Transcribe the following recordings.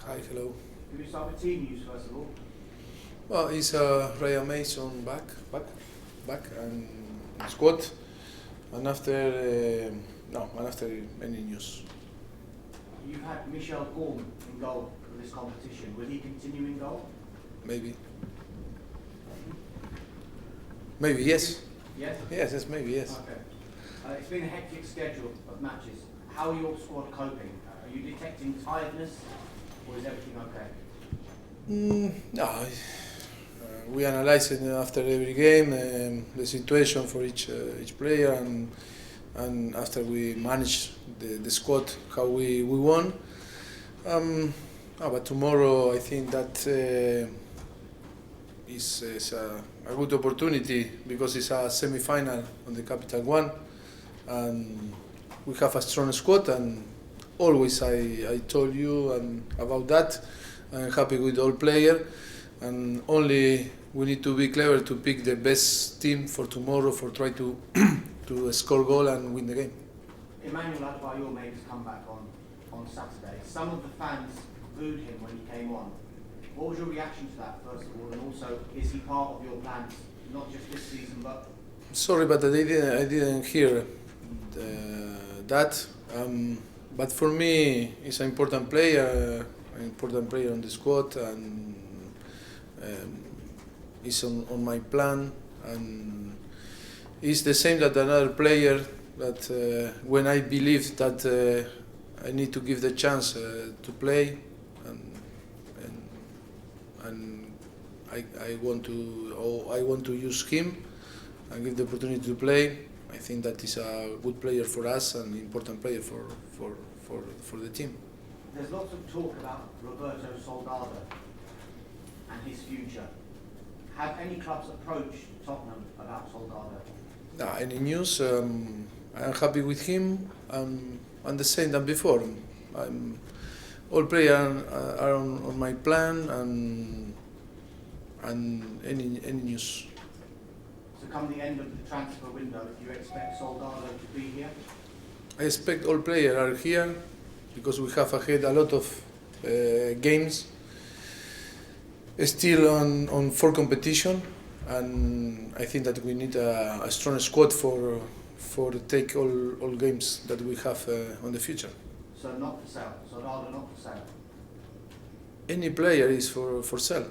Hi, hello. Can we start with team news first of all? Well, it's Ryan Mason back, and squad, and after any news. You've had Michel Gorm in goal for this competition. Will he continue in goal? Maybe yes. Yes? Yes, maybe yes. Okay. It's been a hectic schedule of matches. How are your squad coping? Are you detecting tiredness, or is everything okay? No, we analyze it after every game, the situation for each player, and after we manage the squad, how we won. But tomorrow I think that is a good opportunity because it's a semi-final on the Capital One, and we have a strong squad. And always I told you about that. I'm happy with all players, and only we need to be clever to pick the best team for tomorrow for try to to score goal and win the game. Emmanuel Adebayor made his comeback on Saturday. Some of the fans booed him when he came on. What was your reaction to that, first of all, and also is he part of your plans, not just this season but? Sorry, but I didn't hear that. But for me, he's an important player on the squad, and he's on my plan. And it's the same that another player that when I believe that I need to give the chance to play, and I want to use him and give the opportunity to play. I think that is a good player for us and important player for the team. There's lots of talk about Roberto Soldado and his future. Have any clubs approached Tottenham about Soldado? Any news? I'm happy with him. And the same than before. All players are on my plan, and any news. So come the end of the transfer window, do you expect Soldado to be here? I expect all players are here because we have ahead a lot of games still on for competition, and I think that we need a strong squad for take all games that we have on the future. So not for sale. Soldado not for sale. Any player is for sale.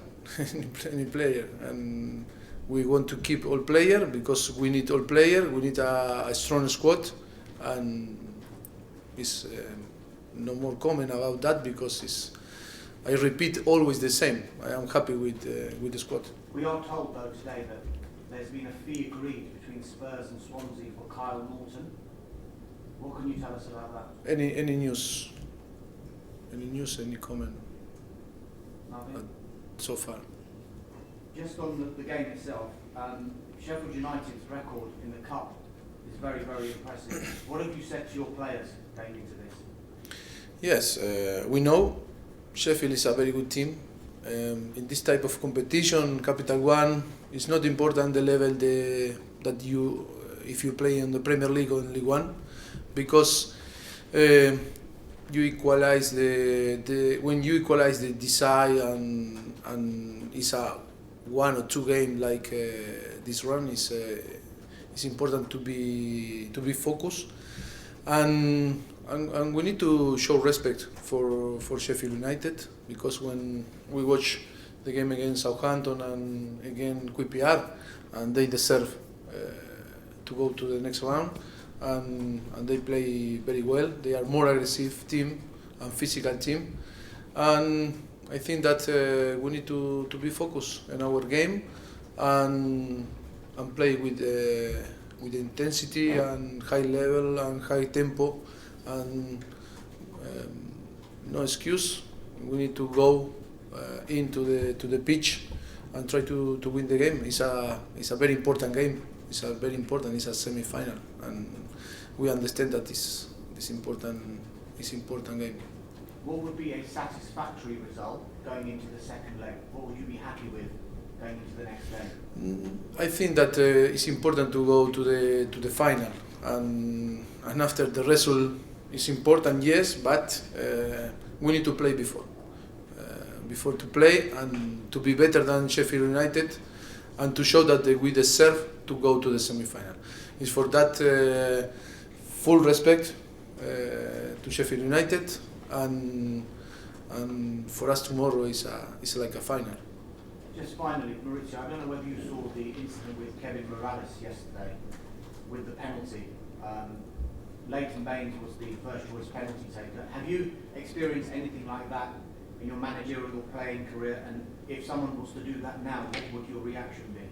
any player, and we want to keep all player because we need all player. We need a strong squad, and it's no more comment about that because I repeat always the same. I am happy with the squad. We are told though today that there's been a fee agreed between Spurs and Swansea for Kyle Norton. What can you tell us about that? Any news? Any comment? Nothing? So far. Just on the game itself, Sheffield United's record in the Cup is very, very impressive. What have you said to your players going into this? Yes, we know Sheffield is a very good team. In this type of competition, Capital One, it's not important the level that you, if you play in the Premier League or in League One, because you equalize when you equalize the design and it's a 1 or 2 game like this run is important to be focused, and we need to show respect for Sheffield United, because when we watch the game against Southampton and again QPR, and they deserve to go to the next round, and they play very well. They are more aggressive team and physical team, and I think that we need to be focused in our game and play with intensity and high level and high tempo, and no excuse. We need to go into the pitch and try to win the game. It's a very important game. It's a semi-final, and we understand that it's important game. What would be a satisfactory result going into the second leg? What would you be happy with going into the next leg? I think that it's important to go to the final, and after the result is important, yes, but we need to play before. before to play and to be better than Sheffield United and to show that we deserve to go to the semi-final. It's for that full respect to Sheffield United and for us tomorrow is like a final. Just finally, Mauricio, I don't know whether you saw the incident with Kevin Morales yesterday with the penalty. Leighton Baines was the first choice penalty taker. Have you experienced anything like that in your managerial playing career? And if someone was to do that now, what would your reaction be?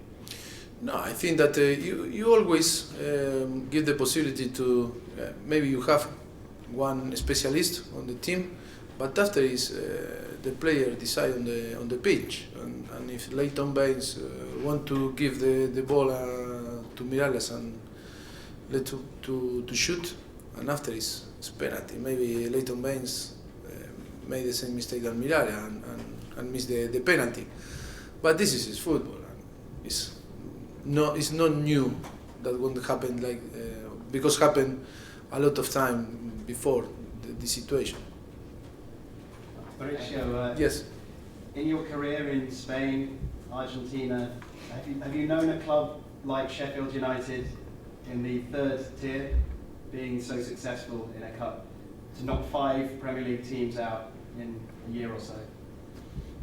No, I think that you always give the possibility to maybe you have one specialist on the team, but after is the player decide on the pitch, and if Leighton Baines want to give the ball to Miralles and let to shoot, and after is penalty. Maybe Leighton Baines made the same mistake than Miralles and missed the penalty, but this is his football. It's not new that won't happen because happened a lot of time before the situation. Mauricio, Yes. in your career in Spain, Argentina, have you known a club like Sheffield United in the third tier being so successful in a cup to knock 5 Premier League teams out in a year or so?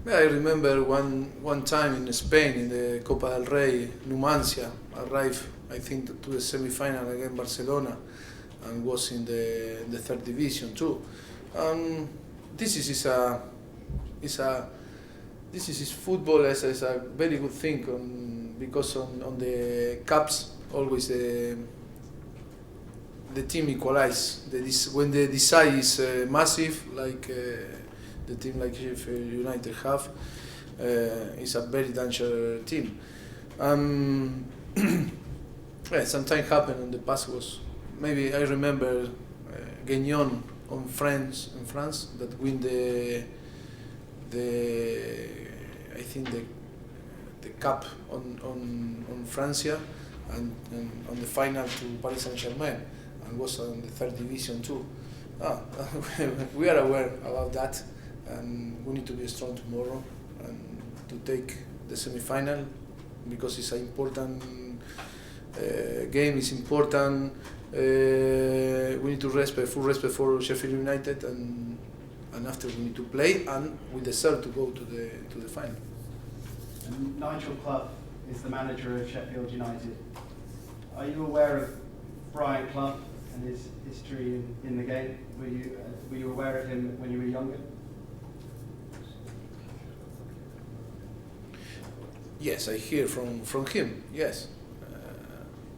Yeah, I remember one time in Spain in the Copa del Rey, Numancia arrived, I think, to the semi-final against Barcelona and was in the third division too. This is football as a very good thing because on the cups always the team equalize. When the decide is massive, like the team like Sheffield United have, is a very dangerous team. Yeah, sometimes happened in the past was maybe I remember Guignon in France that win I think the cup on Francia and on the final to Paris Saint-Germain and was on the third division too. We are aware about that and we need to be strong tomorrow and to take the semi-final because it's an important game. It's important. We need to full respect for Sheffield United and after we need to play and we deserve to go to the final. And Nigel Clough is the manager of Sheffield United. Are you aware of Brian Clough and his history in the game? Were you aware of him when you were younger? Yes, I hear from him. Yes,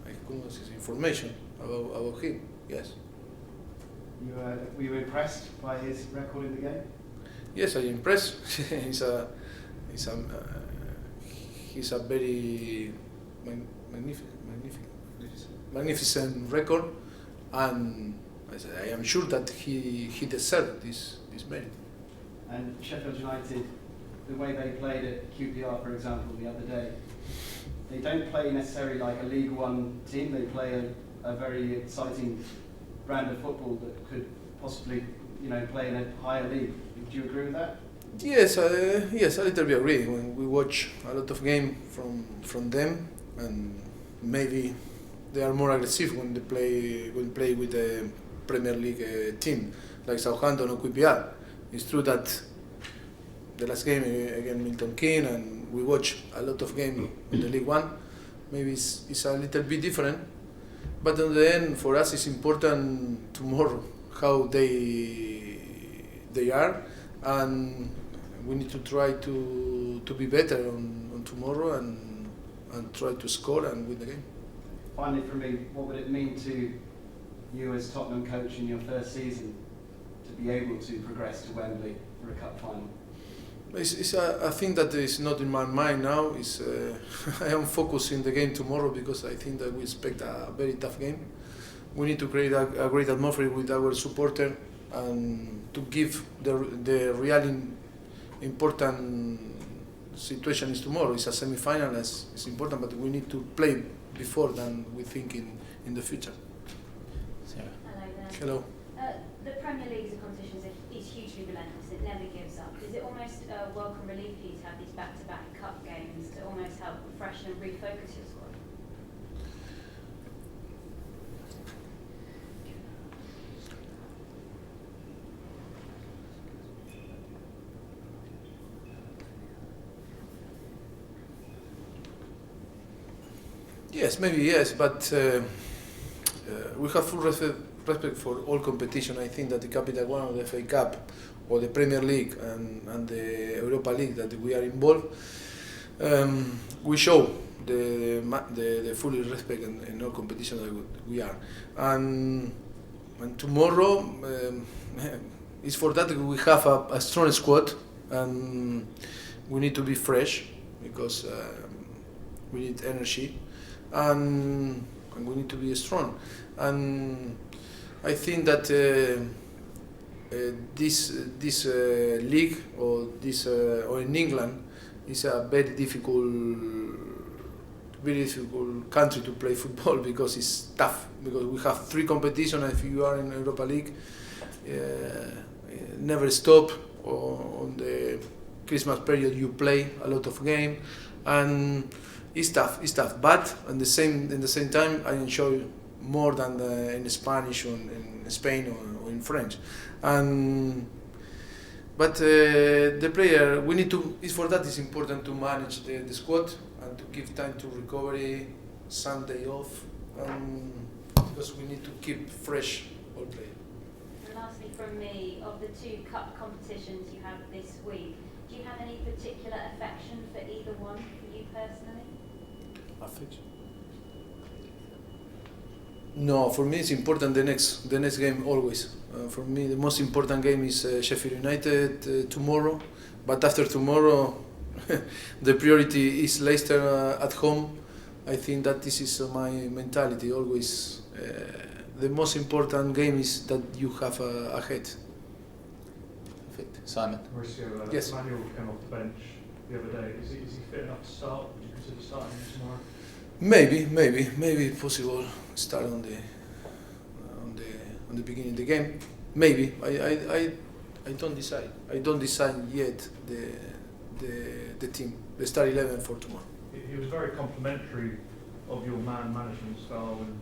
I know his information about him. Yes. Were you impressed by his record in the game? Yes, I'm impressed. He's a very magnificent record, and I am sure that he deserved this merit. And Sheffield United, the way they played at QPR, for example, the other day, they don't play necessarily like a League One team. They play a very exciting brand of football that could possibly, play in a higher league. Do you agree with that? Yes, I little bit agree. When we watch a lot of games from them, and maybe they are more aggressive when they play with the Premier League team like Southampton or QPR. It's true that the last game against Milton Keynes, and we watch a lot of games in the League One. Maybe it's a little bit different, but in the end, for us, it's important tomorrow how they are, and we need to try to be better on tomorrow and try to score and win the game. Finally, for me, what would it mean to you as Tottenham coach in your first season to be able to progress to Wembley for a cup final? It's a thing that is not in my mind now. I am focused in the game tomorrow because I think that we expect a very tough game. We need to create a great atmosphere with our supporter and to give the real important situation is tomorrow. It's a semi-final. It's important, but we need to play before than we think in the future. Sarah. Hello there. Hello. The Premier League as a competition is hugely relentless. It never never gives up. Is it almost a welcome relief for you to have these back-to-back cup games to almost help refresh and refocus your squad? Yes, maybe yes, but we have full respect for all competition. I think that the Capital One or the FA Cup or the Premier League and the Europa League that we are involved, we show the full respect in all competition that we are. And tomorrow, it's for that we have a strong squad and we need to be fresh because we need energy. And we need to be strong. And I think that this league or in England is a very difficult country to play football because it's tough. Because we have 3 competitions. If you are in Europa League, never stop. Or on the Christmas period, you play a lot of games and. It's tough, but in the same time, I enjoy more than in Spanish or in Spain or in French. But the player, we need to. It's for that it's important to manage the squad and to give time to recovery, Sunday off, because we need to keep fresh all players. And lastly, from me, of the 2 cup competitions you have this week, do you have any particular affection for either one for you personally? Affection? No, for me it's important the next game always. For me the most important game is Sheffield United tomorrow, but after tomorrow the priority is Leicester at home. I think that this is my mentality always. The most important game is that you have ahead. Simon. Mauricio, yes. Manuel came off the bench the other day. Is he fit enough to start? Would you consider starting him tomorrow? Maybe possible start on the beginning of the game. Maybe I don't decide. I don't decide yet the team, the start 11 for tomorrow. He was very complimentary of your man management style and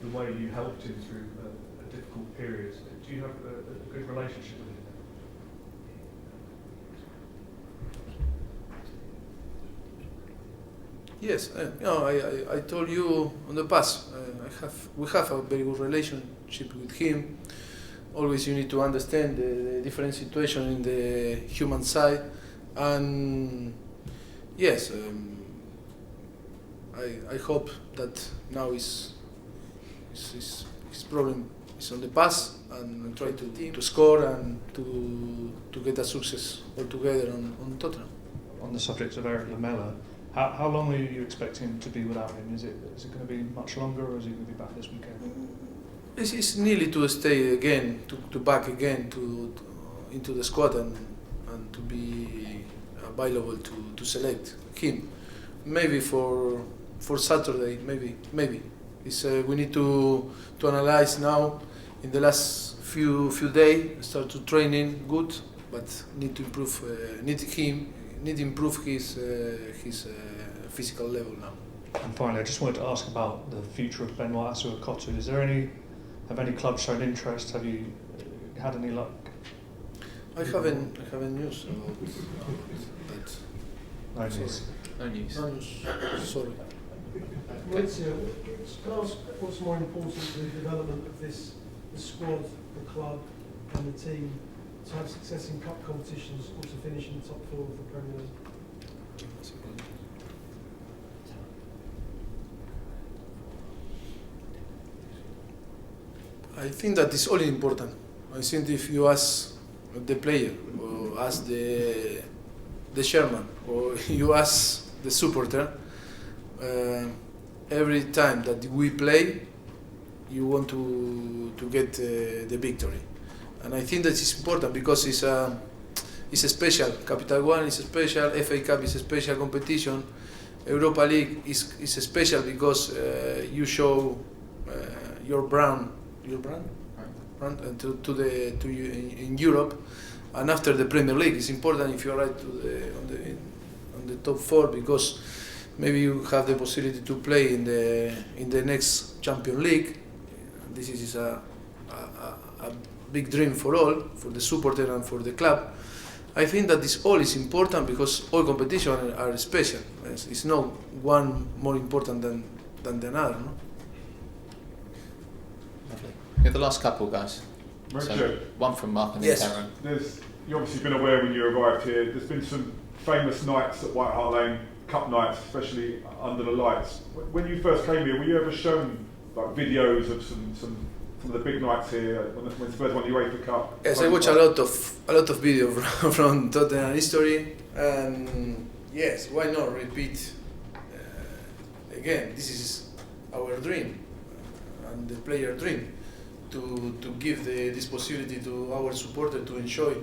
the way you helped him through a difficult period. Do you have a good relationship with him? Yes, I told you in the past. We have a very good relationship with him. Always you need to understand the different situation in the human side, and yes, I hope that now his problem is on the past and try to score and to get a success altogether on Tottenham. On the subject of Eric Lamela, how long are you expecting to be without him? Is it going to be much longer, or is he going to be back this weekend? It's nearly to stay again, to back again into the squad and to be available to select him. Maybe for Saturday, maybe. We need to analyze now in the last few days, start to training good, but need to improve. Need improve his physical level now. And finally, I just wanted to ask about the future of Benoit Asuakoto. Have any clubs shown interest? Have you had any luck? I haven't news about that. No news. No news. No news. Sorry. Mauricio, can I ask what's more important, the development of the squad, the club and the team to have success in cup competitions or to finish in the top 4 of the Premier League? I think that is only important. I think if you ask the player or ask the chairman or you ask the supporter, every time that we play, you want to get the victory. And I think that is important because it's a special. Capital One is a special, FA Cup is a special competition, Europa League is special because you show your brand to you in Europe, and after the Premier League. It's important if you arrive on the top 4, because maybe you have the possibility to play in the next Champions League. This is a big dream for all, for the supporter and for the club. I think that this all is important because all competitions are special. It's not one more important than the other. No? Lovely. You're the last couple, guys. So, one from Mark and then Darren. You've obviously been aware when you arrived here, there's been some famous nights at White Hart Lane, cup nights, especially under the lights. When you first came here, were you ever shown like videos of some of the big nights here when Spurs won the UEFA Cup? Yes, I watch a lot of video from Tottenham history, and yes, why not repeat again? This is our dream and the player dream to give this possibility to our supporter to enjoy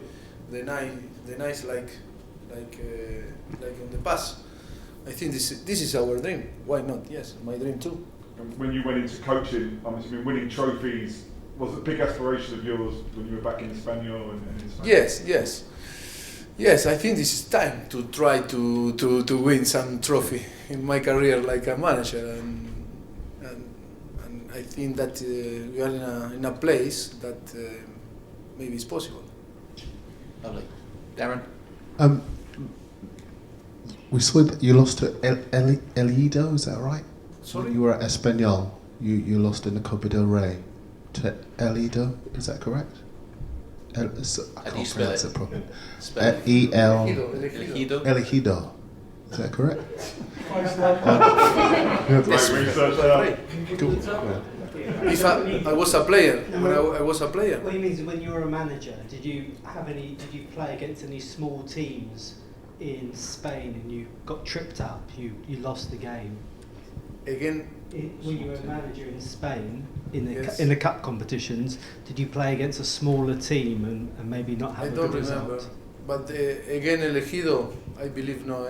the nights like in the past. I think this is our dream. Why not? Yes, my dream too. When you went into coaching, I mean, winning trophies was a big aspiration of yours when you were back in Espanyol and in Spain. Yes. I think this is time to try to win some trophy in my career like a manager, and I think that we are in a place that maybe it's possible. Lovely, Darren. We saw that you lost to El Edo, is that right? Sorry? You were at Espanyol. You lost in the Copa del Rey to El Edo, is that correct? I can't pronounce it properly. Elegido. Elegido. Is that correct? If I was a player, when I was a player. What he means is when you were a manager, did you play against any small teams in Spain and you got tripped up, you lost the game? Again, when you were a manager in Spain, Yes. in the cup competitions, did you play against a smaller team and maybe not have a good result? I don't remember. But again, Elegido, I believe no.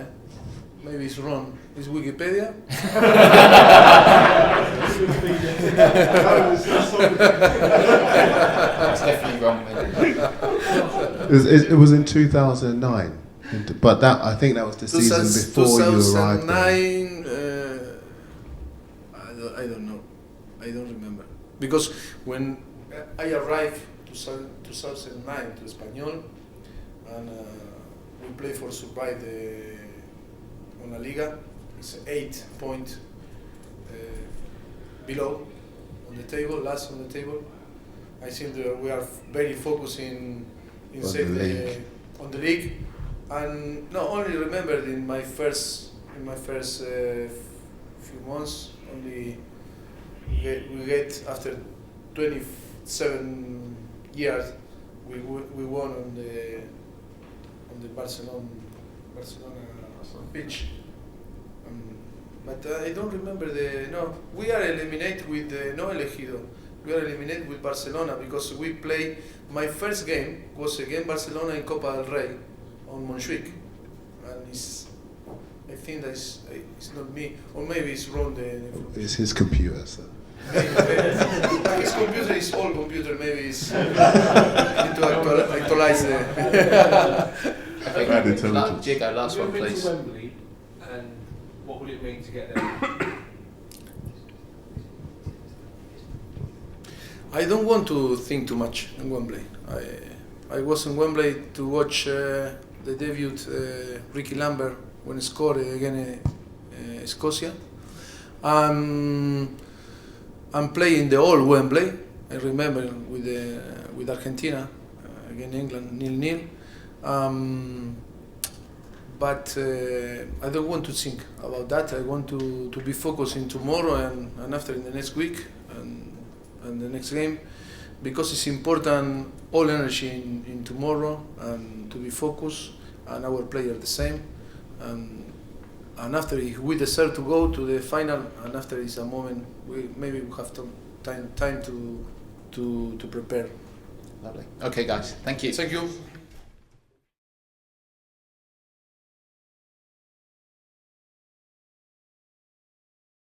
Maybe it's wrong. Is Wikipedia? That's definitely wrong, mate. It was in 2009, but I think that was the season before you arrived there. 2009, I don't know. I don't remember. Because when I arrived to 2009 to Espanyol, and we played for survive on La Liga, it's 8 points below on the table, last on the table. I think that we are very focused in on the league, and not only remembered in my first few months. Only we get after 27 years we won on the Barcelona pitch. But I don't remember we are eliminated with no Elegido. We are eliminated with Barcelona because we play. My first game was against Barcelona in Copa del Rey on Montjuic, and I think that it's not me, or maybe it's wrong. It's his computer, so. Maybe. His computer is old computer. Maybe it's need to actualize I think Diego, last one, please. To Wembley, and what would it mean to get there? I don't want to think too much in Wembley. I was in Wembley to watch the debut Ricky Lambert when he scored against Scotia. I'm playing the old Wembley. I remember with Argentina against England 0-0. But I don't want to think about that. I want to be focused in tomorrow and after in the next week and the next game, because it's important all energy in tomorrow and to be focused, and our player the same. And after we deserve to go to the final, and after is a moment maybe we have time to prepare. Lovely. Okay, guys. Thank you. Thank you.